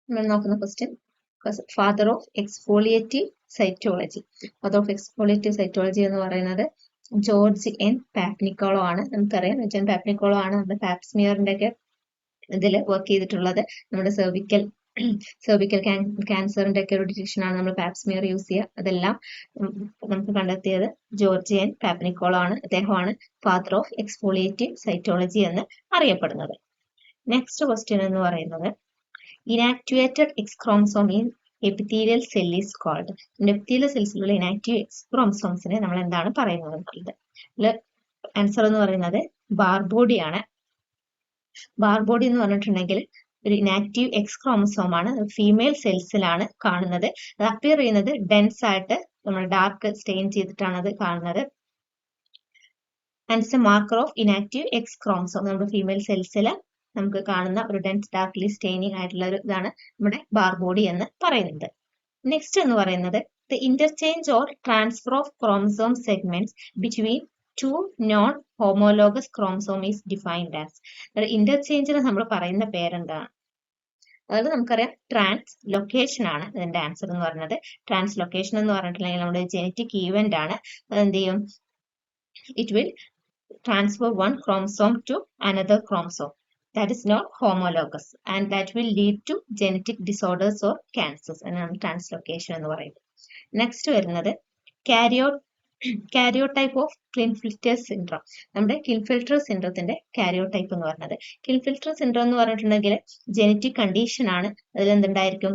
നമ്മൾ നോക്കുന്ന question father of exfoliative cytology. Father of exfoliative cytology എന്ന് പറയുന്നത് ജോർജ് എൻ പാപ്നിക്കോളോ ആണ്. നമുക്കറിയാം ജോർജ് എൻ പാപ്നിക്കോളോ ആണ് നമ്മുടെ പാപ്സ്മിയറിന്റെ ഒക്കെ ഇതിൽ വർക്ക് ചെയ്തിട്ടുള്ളത്. നമ്മുടെ സെർവിക്കൽ ക്യാൻസറിന്റെ ഒക്കെ ഒരു ഡിറ്റക്ഷൻ ആണ് നമ്മൾ പാപ്സ്മിയർ യൂസ് ചെയ്യുക. അതെല്ലാം നമുക്ക് കണ്ടെത്തിയത് ജോർജ് എൻ പാപ്നിക്കോളോ ആണ്. അദ്ദേഹമാണ് ഫാദർ ഓഫ് എക്സ്ഫോളിയേറ്റീവ് സൈറ്റോളജി എന്ന് അറിയപ്പെടുന്നത്. നെക്സ്റ്റ് ക്വസ്റ്റ്യൻ എന്ന് പറയുന്നത് inactivated X chromosome in epithelial cell is called. Epithelial സെൽസിലുള്ള ഇനാക്റ്റീവ് എക്സ് ക്രോമസോംസിനെ നമ്മൾ എന്താണ് പറയുന്നത് എന്നുള്ളത്. ആൻസർ എന്ന് പറയുന്നത് ബാർബോഡി ആണ്. ബാർബോഡി എന്ന് പറഞ്ഞിട്ടുണ്ടെങ്കിൽ ഒരു ഇനാക്റ്റീവ് എക്സ് ക്രോമസോം ആണ്. ഫീമെയിൽ സെൽസിലാണ് കാണുന്നത്. അത് അപ്പിയർ ചെയ്യുന്നത് ഡെൻസ് ആയിട്ട് നമ്മൾ ഡാർക്ക് സ്റ്റെയിൻ ചെയ്തിട്ടാണ് അത് കാണുന്നത്. And it's A marker of inactive X chromosome. നമ്മുടെ ഫീമെയിൽ സെൽസിൽ നമുക്ക് കാണുന്ന ഒരു ഡെൻസ് ഡാർക്ക്ലി സ്റ്റെയിനിങ് ആയിട്ടുള്ള ഒരു ഇതാണ് നമ്മുടെ ബാർബോഡി എന്ന് പറയുന്നത്. നെക്സ്റ്റ് എന്ന് പറയുന്നത് the interchange or transfer of chromosome segments between two non homologous chromosome is defined as. ഇന്റർചേഞ്ചിന് നമ്മൾ പറയുന്ന പേരെന്താണ്? അതായത് നമുക്കറിയാം ട്രാൻസ് ലൊക്കേഷൻ ആണ് ഇതിന്റെ ആൻസർ എന്ന് പറയുന്നത്. ട്രാൻസ് ലൊക്കേഷൻ എന്ന് പറഞ്ഞിട്ടുണ്ടെങ്കിൽ നമ്മുടെ ജെനറ്റിക് ഈവന്റ് ആണ്. അതെന്ത് ചെയ്യും? It will transfer one chromosome to another chromosome that is not homologous and that will lead to genetic disorders or cancers എന്നാണ് ട്രാൻസ്ലോക്കേഷൻ എന്ന് പറയുന്നത്. നെക്സ്റ്റ് വരുന്നത് കാരിയോടൈപ്പ് ഓഫ് ക്ലിൻഫിൽറ്റർ സിൻഡ്രോം. നമ്മുടെ ക്ലിൻഫിൽറ്റർ സിൻഡ്രോത്തിന്റെ കാരിയോടൈപ്പ് എന്ന് പറയുന്നത്. ക്ലിൻഫിൽറ്റർ സിൻഡ്രോം എന്ന് പറഞ്ഞിട്ടുണ്ടെങ്കിൽ ജനറ്റിക് കണ്ടീഷൻ ആണ്. അതിൽ എന്തുണ്ടായിരിക്കും?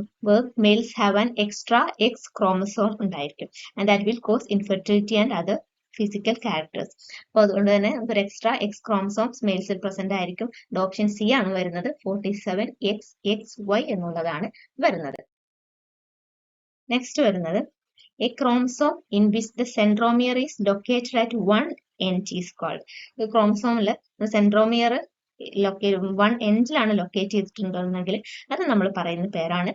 Males have an extra X chromosome ഉണ്ടായിരിക്കും and that will cause infertility and other physical characters. അപ്പൊ അതുകൊണ്ട് തന്നെ നമുക്കൊരു എക്സ്ട്രാ എക്സ് ക്രോമസോംസ് മെയിൽസിൽ പ്രസന്റ് ആയിരിക്കും. ഓപ്ഷൻ സി ആണ് വരുന്നത്. 47XXY എന്നുള്ളതാണ് വരുന്നത്. നെക്സ്റ്റ് വരുന്നത് a chromosome in which the centromere is located at 1 end is called. ക്രോമസോമിൽ സെൻട്രോമിയർ വൺ എൻഡിലാണ് ലൊക്കേറ്റ് ചെയ്തിട്ടുണ്ടെങ്കിൽ അത് നമ്മൾ പറയുന്ന പേരാണ്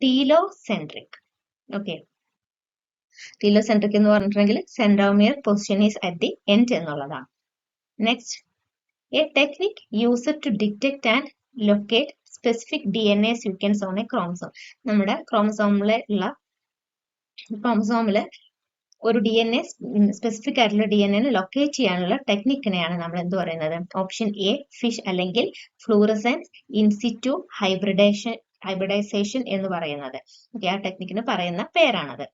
ടീലോസെൻട്രിക്. ഓക്കെ, ടീലോസെൻട്രിക് എന്ന് പറഞ്ഞിട്ടുണ്ടെങ്കിൽ centromere position is at the end എന്നുള്ളതാണ്. Next a technique used to detect and locate specific DNA sequence on a chromosome. നമ്മുടെ ക്രോമസോമിലെ ഒരു DNA സ്പെസിഫിക് ആയിട്ടുള്ള DNA ലൊക്കേറ്റ് ചെയ്യാനുള്ള ടെക്നിക്കിനെയാണ് നമ്മൾ എന്ത് പറയുന്നത്? ഓപ്ഷൻ എ ഫിഷ് അല്ലെങ്കിൽ ഫ്ലൂറസെൻസ് ഇൻസിറ്റു ഹൈബ്രിഡൈസേഷൻ എന്ന് പറയുന്നത്. ഓക്കെ, ആ ടെക്നിക്കിന് പറയുന്ന പേരാണത്.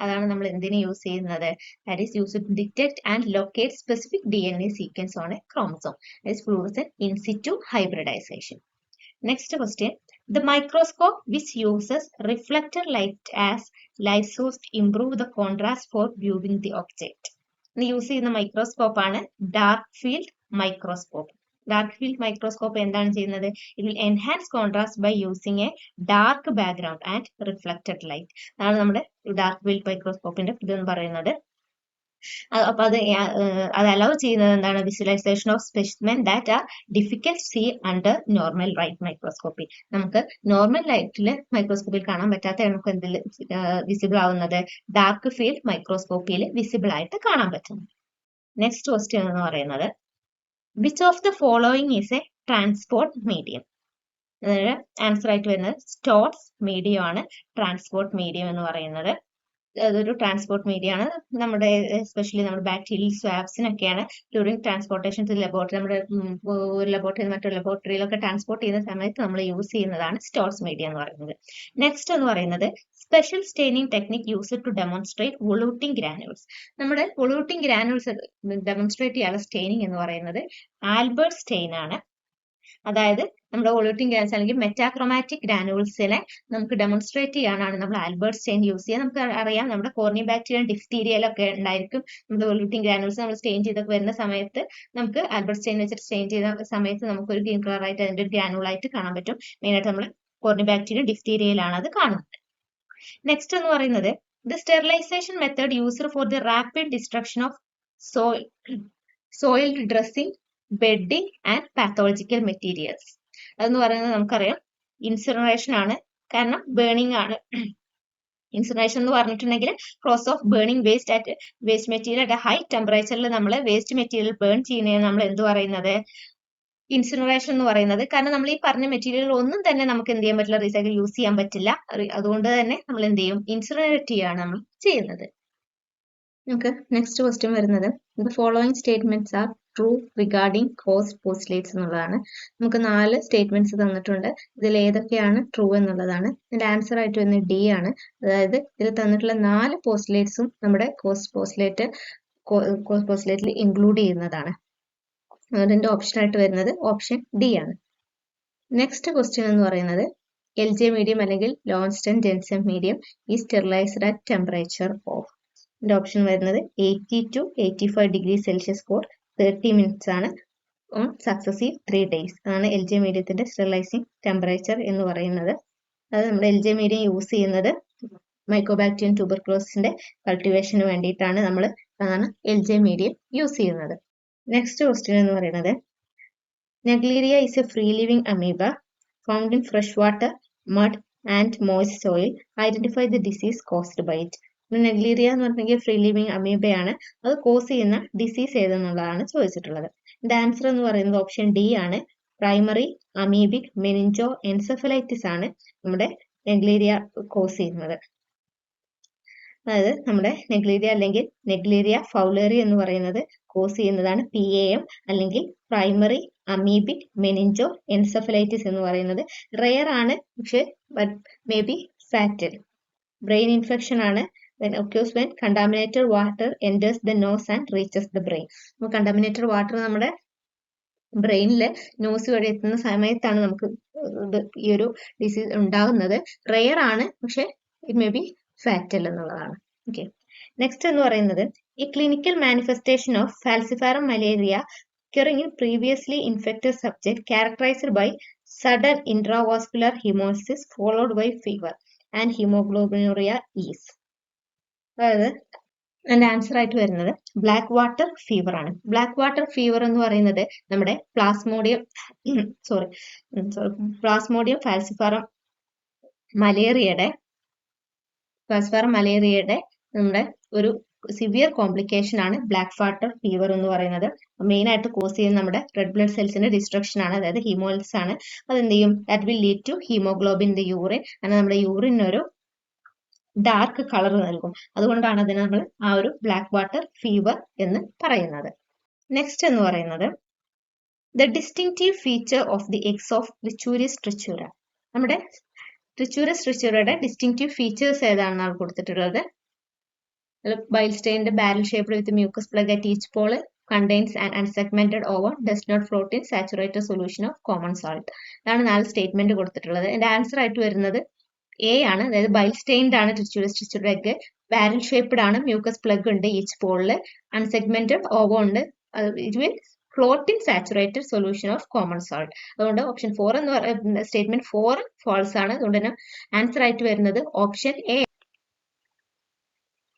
അതാണ് നമ്മൾ എന്തിനു യൂസ് ചെയ്യുന്നത്? That is used to detect and locate specific DNA sequence on a chromosome. That is fluorescent in situ hybridisation. Next question the microscope which uses reflector light as light source improve the contrast for viewing the object. Use ചെയ്യുന്ന microscope ആണ് dark field microscope. Dark field microscope എന്താണ് ചെയ്യുന്നത്? It will enhance contrast by using a dark background and reflected light. അതാണ് നമ്മുടെ dark field മൈക്രോസ്കോപ്പിന്റെ ഇതെന്ന് പറയുന്നത്. അപ്പൊ അത് അലൗ ചെയ്യുന്നത് എന്താണ്? Visualisation of specimen that are difficult see under normal light microscopy. നമുക്ക് നോർമൽ ലൈറ്റിൽ മൈക്രോസ്കോപ്പിൽ കാണാൻ പറ്റാത്ത നമുക്ക് എന്തിൽ വിസിബിൾ ആവുന്നത്? ഡാർക്ക് ഫീൽഡ് മൈക്രോസ്കോപ്പിയിൽ വിസിബിൾ ആയിട്ട് കാണാൻ പറ്റും. നെക്സ്റ്റ് ക്വസ്റ്റ്യൻ എന്ന് പറയുന്നത് which of the following is a transport medium? Answer ആയിട്ട് വരുന്നത് സ്റ്റോർസ് മീഡിയം ആണ് ട്രാൻസ്പോർട്ട് മീഡിയം എന്ന് പറയുന്നത്. അതൊരു ട്രാൻസ്പോർട്ട് മീഡിയം ആണ്. നമ്മുടെ എസ്പെഷ്യലി നമ്മുടെ ബാക്ടീരിയൽ സ്വാബ്സിനൊക്കെയാണ് ഡ്യൂറിങ് ട്രാൻസ്പോർട്ടേഷൻ ടു ലബോറട്ടറി, നമ്മുടെ ഒരു ലബോറട്ടറി മറ്റൊരു ലബോറട്ടറിയിലൊക്കെ ട്രാൻസ്പോർട്ട് ചെയ്യുന്ന സമയത്ത് നമ്മൾ യൂസ് ചെയ്യുന്നതാണ് സ്റ്റോർസ് മീഡിയം എന്ന് പറയുന്നത്. നെക്സ്റ്റ് എന്ന് പറയുന്നത് special staining technique used to demonstrate volutin granules. നമ്മുടെ വൊളൂട്ടിംഗ് ഗ്രാനുൾസ് ഡെമോൺസ്ട്രേറ്റ് ചെയ്യാനുള്ള സ്റ്റെയിനിങ് എന്ന് പറയുന്നത് ആൽബർട്ട് സ്റ്റെയിൻ ആണ്. അതായത് നമ്മുടെ വൊളൂട്ടിംഗ് ഗ്രാനുൾസ് അല്ലെങ്കിൽ മെറ്റാക്രോമാറ്റിക് ഗ്രാനുൾസിനെ നമുക്ക് ഡെമോൺസ്ട്രേറ്റ് ചെയ്യാനാണ് നമ്മൾ ആൽബർട്ട് സ്റ്റെയിൻ യൂസ് ചെയ്യുക. നമുക്ക് അറിയാം നമ്മുടെ കോർണി ബാക്ടീരിയ ഡിഫ്തീരിയയിലൊക്കെ ഉണ്ടായിരിക്കും നമ്മുടെ വൊളൂട്ടിംഗ് ഗ്രാനുൾസ്. നമ്മൾ സ്റ്റെയിൻ ചെയ്തൊക്കെ വരുന്ന സമയത്ത് നമുക്ക് ആൽബർട്ട് സ്റ്റെയിൻ വെച്ചിട്ട് സ്റ്റെയിൻ ചെയ്ത സമയത്ത് നമുക്ക് ഒരു ഗ്രീൻ കളർ ആയിട്ട് അതിന്റെ ഒരു ഗ്രാനുളായിട്ട് കാണാൻ പറ്റും. മെയിനായിട്ട് നമ്മൾ കോർണി ബാക്ടീരിയ ഡിഫ്തീരിയയിലാണ് അത് കാണുന്നത്. നെക്സ്റ്റ് എന്ന് പറയുന്നത് the sterilisation method used for the rapid destruction of soil dressing, bedding and pathological materials. അതെന്ന് പറയുന്നത് നമുക്കറിയാം ഇൻസിനറേഷൻ ആണ്. കാരണം ബേണിംഗ് ആണ്. ഇൻസിനറേഷൻ എന്ന് പറഞ്ഞിട്ടുണ്ടെങ്കിൽ process of burning waste material at high ടെമ്പറേച്ചറിൽ നമ്മൾ വേസ്റ്റ് മെറ്റീരിയൽ ബേൺ ചെയ്യുന്നതിന് നമ്മൾ എന്ത് പറയുന്നത്? ഇൻസിനറേഷൻ എന്ന് പറയുന്നത്. കാരണം നമ്മൾ ഈ പറഞ്ഞ മെറ്റീരിയൽ ഒന്നും തന്നെ നമുക്ക് എന്ത് ചെയ്യാൻ പറ്റില്ല, റീസൈക്കിൾ യൂസ് ചെയ്യാൻ പറ്റില്ല. അതുകൊണ്ട് തന്നെ നമ്മൾ എന്ത് ചെയ്യും, ഇൻസിനറേറ്റ് ചെയ്യാണ് നമ്മൾ ചെയ്യുന്നത്. നമുക്ക് നെക്സ്റ്റ് ക്വസ്റ്റ്യൻ വരുന്നത് the following statements are true regarding cost postulates എന്നുള്ളതാണ്. നമുക്ക് 4 സ്റ്റേറ്റ്മെന്റ്സ് തന്നിട്ടുണ്ട്. ഇതിൽ ഏതൊക്കെയാണ് ട്രൂ എന്നുള്ളതാണ്. ഇതിന്റെ ആൻസർ ആയിട്ട് വരുന്നത് ഡി ആണ്. അതായത് ഇതിൽ തന്നിട്ടുള്ള 4 പോസ്റ്റ്ലേറ്റ്സും നമ്മുടെ കോസ്റ്റ് പോസ്റ്റ്ലേറ്റിൽ ഇൻക്ലൂഡ് ചെയ്യുന്നതാണ്. അതിന്റെ ഓപ്ഷൻ ആയിട്ട് വരുന്നത് ഓപ്ഷൻ ഡി ആണ്. നെക്സ്റ്റ് ക്വസ്റ്റ്യൻ എന്ന് പറയുന്നത് LJ മീഡിയം അല്ലെങ്കിൽ ലോൺസ്റ്റൺ ജെൻസൺ മീഡിയം ഈ സ്റ്റെറിലൈസ്ഡ് അറ്റ് ടെമ്പറേച്ചർ ഓഫ്. ഇതിന്റെ ഓപ്ഷൻ വരുന്നത് 80 to 85 degree Celsius four 30 minutes ആണ് ഓൺ സക്സസീവ് 3 days. അതാണ് LJ മീഡിയത്തിന്റെ സ്റ്റെറിലൈസിങ് ടെമ്പറേച്ചർ എന്ന് പറയുന്നത്. അത് നമ്മൾ LJ മീഡിയം യൂസ് ചെയ്യുന്നത് മൈക്കോബാക്ടീരിയം ട്യൂബർക്ലോസിന്റെ കൾട്ടിവേഷന് വേണ്ടിയിട്ടാണ് നമ്മൾ LJ മീഡിയം യൂസ് ചെയ്യുന്നത്. നെക്സ്റ്റ് ക്വസ്റ്റ്യൻ എന്ന് പറയുന്നത് നെഗ്ലീരിയ is a free living amoeba found in fresh water, mud and moist soil. Identify the disease caused by it. നെഗ്ലീരിയ എന്ന് പറഞ്ഞെങ്കിൽ ഫ്രീ ലിവിങ് അമീബയാണ്. അത് കോസ് ചെയ്യുന്ന ഡിസീസ് ഏതെന്നുള്ളതാണ് ചോദിച്ചിട്ടുള്ളത്. ഇതിന്റെ ആൻസർ എന്ന് പറയുന്നത് ഓപ്ഷൻ ഡി ആണ്. പ്രൈമറി അമീബിക് മെനിഞ്ചോ എൻസെഫലൈറ്റിസ് ആണ് നമ്മുടെ നെഗ്ലീരിയ കോസ് ചെയ്യുന്നത്. അതായത് നമ്മുടെ നെഗ്ലീരിയ അല്ലെങ്കിൽ നെഗ്ലീരിയ ഫൗലേറി എന്ന് പറയുന്നത് കോസ് ചെയ്യുന്നതാണ് PAM അല്ലെങ്കിൽ പ്രൈമറി അമീബിക് മെനിഞ്ചോ എൻസെഫലൈറ്റിസ് എന്ന് പറയുന്നത്. റെയർ ആണ്, പക്ഷെ may be fatal. Brain infection ആണ്. When occurs when contaminated water enters the nose and reaches the brain. Contaminated water നമ്മുടെ ബ്രെയിനിലെ നോസ് വഴി എത്തുന്ന സമയത്താണ് നമുക്ക് ഈ ഒരു ഡിസീസ് ഉണ്ടാകുന്നത്. റെയർ ആണ്, പക്ഷെ ഇറ്റ് മേ ബി ഫാറ്റൽ എന്നുള്ളതാണ്. ഓക്കെ, നെക്സ്റ്റ് എന്ന് പറയുന്നത് ഈ clinical manifestation of falciparum malaria occurring in previously infected subject characterized by sudden intravascular hemolysis followed by fever and hemoglobinuria is. അതായത് അതിന്റെ ആൻസർ ആയിട്ട് വരുന്നത് ബ്ലാക്ക് വാട്ടർ ഫീവർ ആണ്. Black water fever എന്ന് പറയുന്നത് നമ്മുടെ പ്ലാസ്മോഡിയം ഫാൽസിഫാറം മലേറിയയുടെ നമ്മുടെ ഒരു സിവിയർ കോംപ്ലിക്കേഷൻ ആണ് ബ്ലാക്ക് വാട്ടർ ഫീവർ എന്ന് പറയുന്നത്. മെയിൻ ആയിട്ട് കോസ് ചെയ്യുന്ന നമ്മുടെ റെഡ് ബ്ലഡ് സെൽസിന്റെ ഡിസ്ട്രക്ഷൻ ആണ്, അതായത് ഹീമോളിസിസ് ആണ്. അതെന്ത് ചെയ്യും, that will lead to haemoglobin in the urine. അങ്ങനെ നമ്മുടെ യൂറിനൊരു ഡാർക്ക് കളർ നൽകും. അതുകൊണ്ടാണ് അതിനെ നമ്മൾ ആ ഒരു ബ്ലാക്ക് വാട്ടർ ഫീവർ എന്ന് പറയുന്നത്. നെക്സ്റ്റ് എന്ന് പറയുന്നത് the distinctive feature of the eggs of Trichuris trichiura. നമ്മുടെ ട്രിച്ചൂരിസ് ട്രിച്ചൂരയുടെ ഡിസ്റ്റിങ്റ്റീവ് ഫീച്ചേഴ്സ് ഏതാണെന്നാണ് കൊടുത്തിട്ടുള്ളത്. Bile stained barrel shaped with mucus plug at each pole contains an unsegmented ovum, does not float in saturated solution of common salt. അതാണ് 4 statement കൊടുത്തിട്ടുള്ളത്. എന്റെ answer ആയിട്ട് വരുന്നത് A ആണ്. അതായത് ബൈൽ സ്റ്റെയിൻഡ് ആണ് ട്രിച്ചൂരിസ് എഗ്, ബാരൽ ഷേപ്ഡ് ആണ്, mucus plug ഉണ്ട് ഈച്ച് പോളില്, അൺസെഗ്മെന്റഡ് ഓവോ ഉണ്ട്, it will float in saturated solution of common salt. അതുകൊണ്ട് ഓപ്ഷൻ 4 എന്ന് പറയുന്ന സ്റ്റേറ്റ്മെന്റ് 4 ഫോൾസ് ആണ്. അതുകൊണ്ട് തന്നെ ആൻസർ ആയിട്ട് വരുന്നത് ഓപ്ഷൻ എ.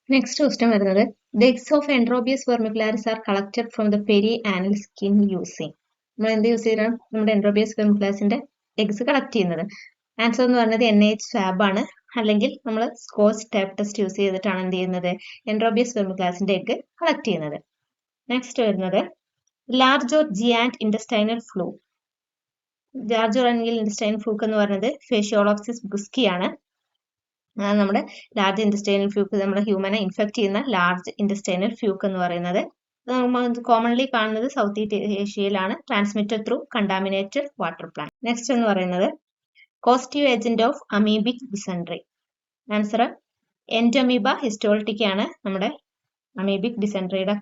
നെക്സ്റ്റ് ക്വസ്റ്റ്യൻ വരുന്നത് the eggs of Enterobius vermicularis are collected from the perianal skin using. നമ്മൾ എന്ത് യൂസ് ചെയ്താണ് നമ്മുടെ എൻട്രോബിയസ് വെർമിക്കുലാരിസിന്റെ എഗ്സ് കളക്ട് ചെയ്യുന്നത്? ആൻസർ എന്ന് പറയുന്നത് NaH സ്വാബ് ആണ്, അല്ലെങ്കിൽ നമ്മൾ സ്കോച്ച് ടേപ്പ് ടെസ്റ്റ് യൂസ് ചെയ്തിട്ടാണ് എന്ത് ചെയ്യുന്നത് എൻട്രോബിയസ് വെർമിക്കുലാരിസിന്റെ എഗ് കളക്ട് ചെയ്യുന്നത്. നെക്സ്റ്റ് വരുന്നത് large or giant intestinal fluke. Large or അല്ലെങ്കിൽ ഇൻഡസ്റ്റൈനൽ ഫ്ലൂക്ക് എന്ന് പറയുന്നത് ഫേഷ്യോളോക്സിസ് ബ്രിസ്കി ആണ്. നമ്മുടെ ലാർജ് ഇൻഡസ്റ്റൈനൽ ഫ്ലൂക്ക് നമ്മുടെ ഹ്യൂമനെ ഇൻഫെക്ട് ചെയ്യുന്ന ലാർജ് ഇൻഡസ്റ്റൈനൽ ഫ്ലൂക്ക് എന്ന് പറയുന്നത് കോമൺലി കാണുന്നത് സൗത്ത് ഈസ്റ്റ് ഏഷ്യയിലാണ്. Transmitted through contaminated water plant. Next എന്ന് പറയുന്നത് causative agent of amoebic dysentery. Answer Entamoeba histolytica ആണ് നമ്മുടെ അമീബിക് ഡിസെൻട്രിയുടെ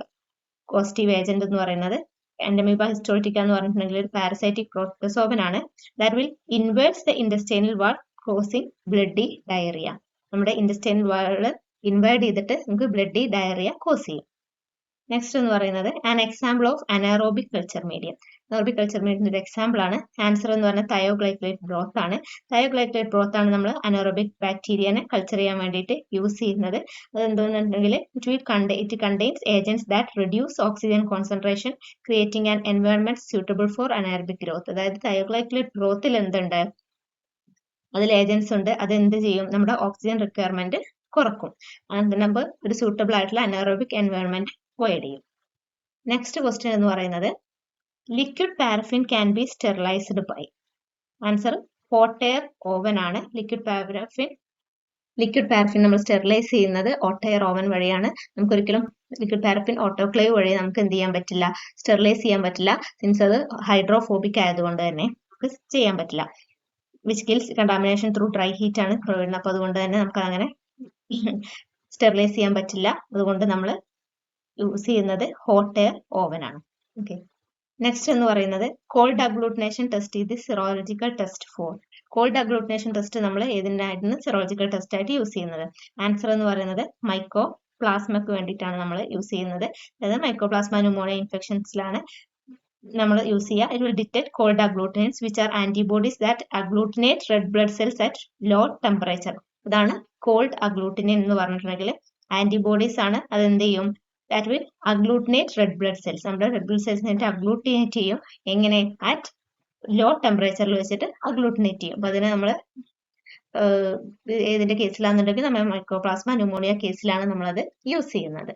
കോസ്റ്റീവ് ഏജന്റ് എന്ന് പറയുന്നത്. എൻഡോമീബ ഹിസ്റ്റോളിറ്റിക്ക എന്ന് പറഞ്ഞിട്ടുണ്ടെങ്കിൽ ഒരു പാരസൈറ്റിക് പ്രോട്ടോസോവൻ ആണ്. That will invades the intestinal wall causing bloody diarrhoea. നമ്മുടെ ഇൻഡസ്റ്റൈനൽ വാള് ഇൻവേർഡ് ചെയ്തിട്ട് നമുക്ക് ബ്ലഡി ഡയറിയ കോസ് ചെയ്യും. നെക്സ്റ്റ് എന്ന് പറയുന്നത് an example of anaerobic culture medium. Anaerobic culture മീഡിയത്തിന്റെ ഒരു എക്സാമ്പിൾ ആണ്. ആൻസർ എന്ന് പറഞ്ഞാൽ തയോഗ്ലൈക്കലേറ്റ് ബ്രോത്ത് ആണ്. തയോഗ്ലൈക്കലേറ്റ് ബ്രോത്ത് ആണ് നമ്മൾ അനാറോബിക് ബാക്ടീരിയനെ കൾച്ചർ ചെയ്യാൻ വേണ്ടിയിട്ട് യൂസ് ചെയ്യുന്നത്. അത് എന്തെന്നുണ്ടെങ്കിൽ it contains agents that reduce oxygen concentration creating an environment suitable for anaerobic growth. അതായത് തയോഗ്ലൈക്കലേറ്റ് ബ്രോത്തിൽ എന്തുണ്ട്, അതിൽ ഏജൻസ് ഉണ്ട്. അത് എന്ത് ചെയ്യും, നമ്മുടെ ഓക്സിജൻ റിക്വയർമെന്റ് കുറക്കും. നമ്മൾ ഒരു സൂട്ടബിൾ ആയിട്ടുള്ള അനാറോബിക് എൻവയോൺമെന്റ് പ്രൊവൈഡ് ചെയ്യും. നെക്സ്റ്റ് ക്വസ്റ്റ്യൻ എന്ന് പറയുന്നത് liquid paraffin can be sterilised by. Answer hot air oven ആണ്. ലിക്വിഡ് പാരഫിൻ നമ്മൾ സ്റ്റെറിലൈസ് ചെയ്യുന്നത് ഹോട്ട് എയർ ഓവൻ വഴിയാണ്. നമുക്കൊരിക്കലും ലിക്വിഡ് പാരഫിൻ ഓട്ടോക്ലേവ് വഴി നമുക്ക് എന്ത് ചെയ്യാൻ പറ്റില്ല, സ്റ്റെറിലൈസ് ചെയ്യാൻ പറ്റില്ല. സിൻസ് അത് ഹൈഡ്രോഫോബിക് ആയതുകൊണ്ട് തന്നെ നമുക്ക് ചെയ്യാൻ പറ്റില്ല. Which kills contamination through dry heat ആണ് വരുന്നത്. അപ്പൊ അതുകൊണ്ട് തന്നെ നമുക്ക് അങ്ങനെ സ്റ്റെറിലൈസ് ചെയ്യാൻ പറ്റില്ല. അതുകൊണ്ട് നമ്മൾ യൂസ് ചെയ്യുന്നത് ഹോട്ട് എയർ ഓവൻ ആണ്. ഓക്കെ, നെക്സ്റ്റ് എന്ന് പറയുന്നത് കോൾഡ് അഗ്ലൂട്ടിനേഷൻ ടെസ്റ്റ്. ഇത് serological test for. Cold agglutination test നമ്മൾ ഏതിനായിരുന്നു സിറോളജിക്കൽ ടെസ്റ്റ് ആയിട്ട് യൂസ് ചെയ്യുന്നത്? ആൻസർ എന്ന് പറയുന്നത് മൈക്കോ പ്ലാസ്മക്ക് വേണ്ടിയിട്ടാണ് നമ്മൾ യൂസ് ചെയ്യുന്നത്. അതായത് മൈക്കോപ്ലാസ്മ ന്യൂമോണിയ ഇൻഫെക്ഷൻസിലാണ് നമ്മൾ യൂസ് ചെയ്യുക. It will detect cold agglutinates which are antibodies that agglutinate red blood cells at low temperature. അതാണ് കോൾഡ് അഗ്ലൂട്ടിനേറ്റ് എന്ന് പറഞ്ഞിട്ടുണ്ടെങ്കിൽ ആന്റിബോഡീസ് ആണ്. അത് എന്ത് ചെയ്യും? that will agglutinate red blood cells. നമ്മുടെ റെഡ് ബ്ലഡ് സെൽസിനെ അഗ്ലൂട്ടിനേറ്റ് ചെയ്യും. എങ്ങനെ? അറ്റ് ലോ ടെമ്പറേച്ചറിൽ വെച്ചിട്ട് അഗ്ലൂട്ടിനേറ്റ് ചെയ്യും. അപ്പൊ അതിനെ നമ്മൾ ഏതിന്റെ കേസിലാണെന്നുണ്ടെങ്കിൽ നമ്മൾ മൈക്കോപ്ലാസ്മ ന്യൂമോണിയ കേസിലാണ് നമ്മളത് യൂസ് ചെയ്യുന്നത്.